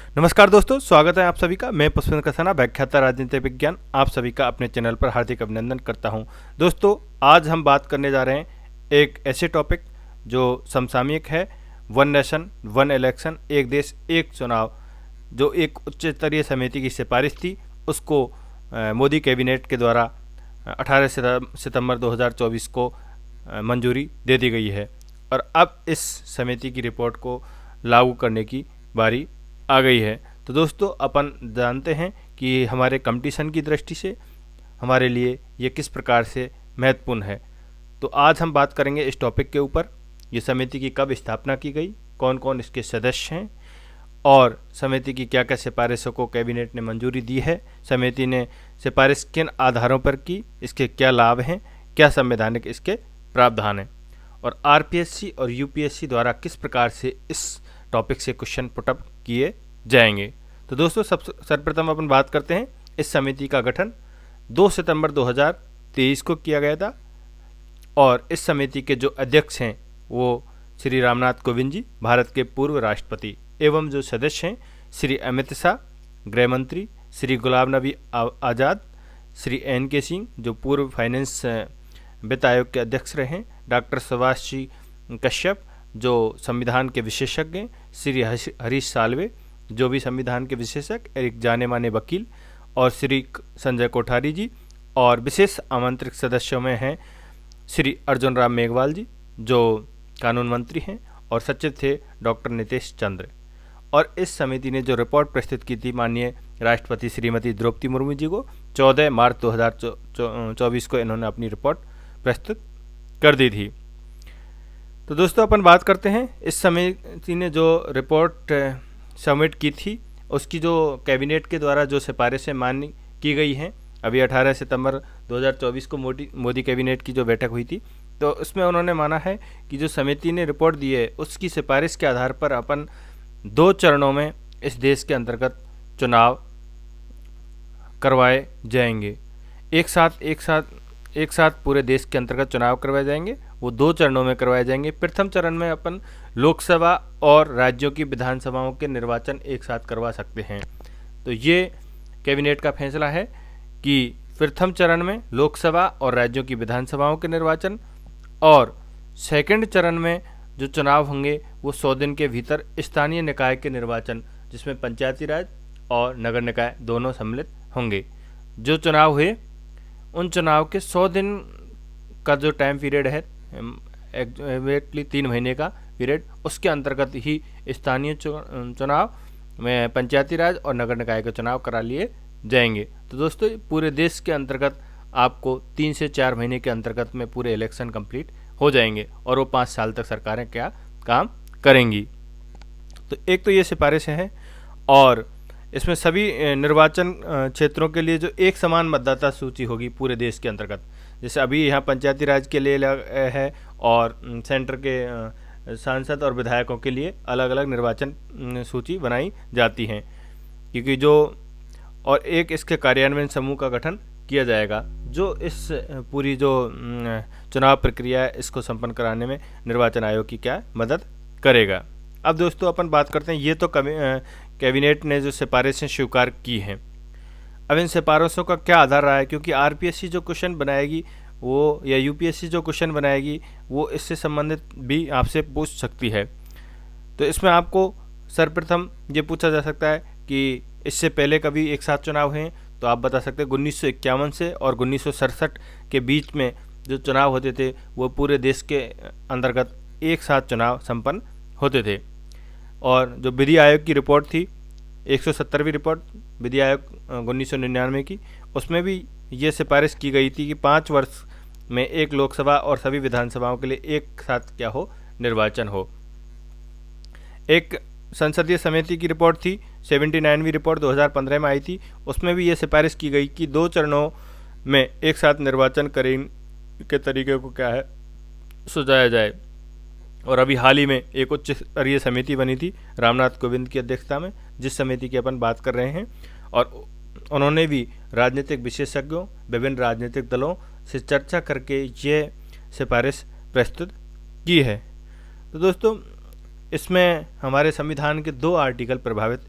नमस्कार दोस्तों, स्वागत है आप सभी का। मैं पुष्पेंद्र कसाना, व्याख्याता राजनीतिक विज्ञान, आप सभी का अपने चैनल पर हार्दिक अभिनंदन करता हूं। दोस्तों, आज हम बात करने जा रहे हैं एक ऐसे टॉपिक जो समसामयिक है। वन नेशन वन इलेक्शन, एक देश एक चुनाव, जो एक उच्च स्तरीय समिति की सिफारिश थी, उसको मोदी कैबिनेट के द्वारा 18 सितंबर 2024 को मंजूरी दे दी गई है। और अब इस समिति की रिपोर्ट को लागू करने की बारी आ गई है। तो दोस्तों, अपन जानते हैं कि हमारे कंपटीशन की दृष्टि से हमारे लिए ये किस प्रकार से महत्वपूर्ण है। तो आज हम बात करेंगे इस टॉपिक के ऊपर। ये समिति की कब स्थापना की गई, कौन कौन इसके सदस्य हैं, और समिति की क्या क्या सिफारिशों को कैबिनेट ने मंजूरी दी है, समिति ने सिफारिश किन आधारों पर की, इसके क्या लाभ हैं, क्या संवैधानिक इसके प्रावधान हैं, और आरपीएससी और यूपीएससी द्वारा किस प्रकार से इस टॉपिक से क्वेश्चन पुटअप किए जाएंगे। तो दोस्तों, सर्वप्रथम अपन बात करते हैं। इस समिति का गठन 2 सितंबर 2023 को किया गया था और इस समिति के जो अध्यक्ष हैं वो श्री रामनाथ कोविंद जी, भारत के पूर्व राष्ट्रपति, एवं जो सदस्य हैं श्री अमित शाह, गृह मंत्री, श्री गुलाम नबी आज़ाद, श्री एन.के. सिंह, जो पूर्व फाइनेंस वित्त आयोग के अध्यक्ष रहे हैं, डॉक्टर सुभाष जी कश्यप, जो संविधान के विशेषज्ञ, श्री हरीश साल्वे, जो भी संविधान के विशेषज्ञ, एक जाने माने वकील, और श्री संजय कोठारी जी, और विशेष आमंत्रित सदस्यों में हैं श्री अर्जुन राम मेघवाल जी, जो कानून मंत्री हैं, और सचिव थे डॉक्टर नितेश चंद्र। और इस समिति ने जो रिपोर्ट प्रस्तुत की थी माननीय राष्ट्रपति श्रीमती द्रौपदी मुर्मू जी को 14 मार्च 2024 को इन्होंने अपनी रिपोर्ट प्रस्तुत कर दी थी। तो दोस्तों, अपन बात करते हैं इस समिति ने जो रिपोर्ट सबमिट की थी उसकी जो कैबिनेट के द्वारा जो सिफारिशें मान्य की गई हैं। अभी 18 सितंबर 2024 को मोदी कैबिनेट की जो बैठक हुई थी, तो उसमें उन्होंने माना है कि जो समिति ने रिपोर्ट दी है उसकी सिफारिश के आधार पर अपन 2 चरणों में इस देश के अंतर्गत चुनाव करवाए जाएंगे। एक साथ पूरे देश के अंतर्गत चुनाव करवाए जाएंगे। वो 2 चरणों में करवाए जाएंगे। प्रथम चरण में अपन लोकसभा और राज्यों की विधानसभाओं के निर्वाचन एक साथ करवा सकते हैं। तो ये कैबिनेट का फैसला है कि प्रथम चरण में लोकसभा और राज्यों की विधानसभाओं के निर्वाचन, और सेकंड चरण में जो चुनाव होंगे वो 100 दिन के भीतर स्थानीय निकाय के निर्वाचन, जिसमें पंचायती राज और नगर निकाय दोनों सम्मिलित होंगे। जो चुनाव हुए उन चुनाव के 100 दिन का जो टाइम पीरियड है, एग्जैक्टली 3 महीने का पीरियड, उसके अंतर्गत ही स्थानीय चुनाव में पंचायती राज और नगर निकाय के चुनाव करा लिए जाएंगे। तो दोस्तों, पूरे देश के अंतर्गत आपको 3 से 4 महीने के अंतर्गत में पूरे इलेक्शन कंप्लीट हो जाएंगे और वो 5 साल तक सरकारें क्या काम करेंगी। तो एक तो ये सिफारिशें हैं, और इसमें सभी निर्वाचन क्षेत्रों के लिए जो एक समान मतदाता सूची होगी पूरे देश के अंतर्गत। जैसे अभी यहाँ पंचायती राज के लिए है, और सेंटर के सांसद और विधायकों के लिए अलग अलग निर्वाचन सूची बनाई जाती हैं, क्योंकि जो और एक इसके कार्यान्वयन समूह का गठन किया जाएगा जो इस पूरी जो चुनाव प्रक्रिया है इसको संपन्न कराने में निर्वाचन आयोग की क्या मदद करेगा। अब दोस्तों, अपन बात करते हैं, ये तो कैबिनेट ने जो सिफारिशें स्वीकार की हैं, अब इन सिफारिशों का क्या आधार रहा है, क्योंकि आरपीएससी जो क्वेश्चन बनाएगी वो, या यूपीएससी जो क्वेश्चन बनाएगी वो इससे संबंधित भी आपसे पूछ सकती है। तो इसमें आपको सर्वप्रथम ये पूछा जा सकता है कि इससे पहले कभी एक साथ चुनाव हुए, तो आप बता सकते हैं 1951 से और 1967 के बीच में जो चुनाव होते थे वो पूरे देश के अंतर्गत एक साथ चुनाव संपन्न होते थे। और जो विधि आयोग की रिपोर्ट थी, 170वीं रिपोर्ट विधि आयोग 1999 की, उसमें भी ये सिफारिश की गई थी कि 5 वर्ष में एक लोकसभा और सभी विधानसभाओं के लिए एक साथ क्या हो, निर्वाचन हो। एक संसदीय समिति की रिपोर्ट थी, 79वीं रिपोर्ट 2015 में आई थी, उसमें भी ये सिफारिश की गई कि 2 चरणों में एक साथ निर्वाचन करने के तरीके को क्या है, सुझाया जाए। और अभी हाल ही में एक उच्च स्तरीय समिति बनी थी रामनाथ कोविंद की अध्यक्षता में, जिस समिति की अपन बात कर रहे हैं, और उन्होंने भी राजनीतिक विशेषज्ञों, विभिन्न राजनीतिक दलों से चर्चा करके ये सिफारिश प्रस्तुत की है। तो दोस्तों, इसमें हमारे संविधान के 2 आर्टिकल प्रभावित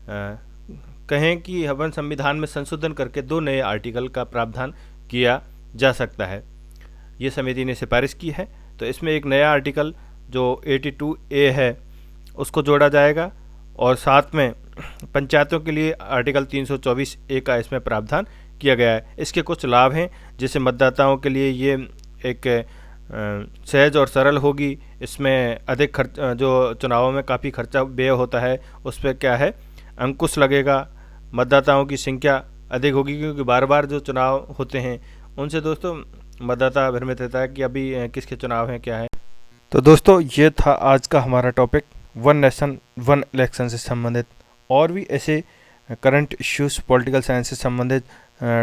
कहें कि अपन संविधान में संशोधन करके 2 नए आर्टिकल का प्रावधान किया जा सकता है। ये समिति ने सिफारिश की है। तो इसमें एक नया आर्टिकल जो 82A है उसको जोड़ा जाएगा और साथ में पंचायतों के लिए आर्टिकल 324A का इसमें प्रावधान किया गया है। इसके कुछ लाभ हैं, जैसे मतदाताओं के लिए ये एक सहज और सरल होगी। इसमें अधिक खर्च, जो चुनावों में काफ़ी खर्चा व्यय होता है उस पर क्या है अंकुश लगेगा। मतदाताओं की संख्या अधिक होगी, क्योंकि बार बार जो चुनाव होते हैं उनसे दोस्तों मतदाता भ्रमित रहता है कि अभी किसके चुनाव हैं, क्या है। तो दोस्तों ये था आज का हमारा topic, one nation one election से संबंधित। और भी ऐसे करंट इश्यूज पॉलिटिकल साइंस से संबंधित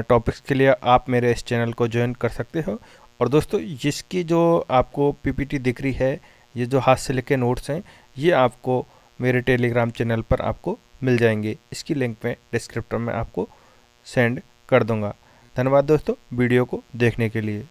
टॉपिक्स के लिए आप मेरे इस चैनल को ज्वाइन कर सकते हो। और दोस्तों जिसकी जो आपको पीपीटी दिख रही है, ये जो हाथ से लिखे नोट्स हैं, ये आपको मेरे टेलीग्राम चैनल पर आपको मिल जाएंगे। इसकी लिंक मैं डिस्क्रिप्टर में आपको सेंड कर दूंगा। धन्यवाद दोस्तों वीडियो को देखने के लिए।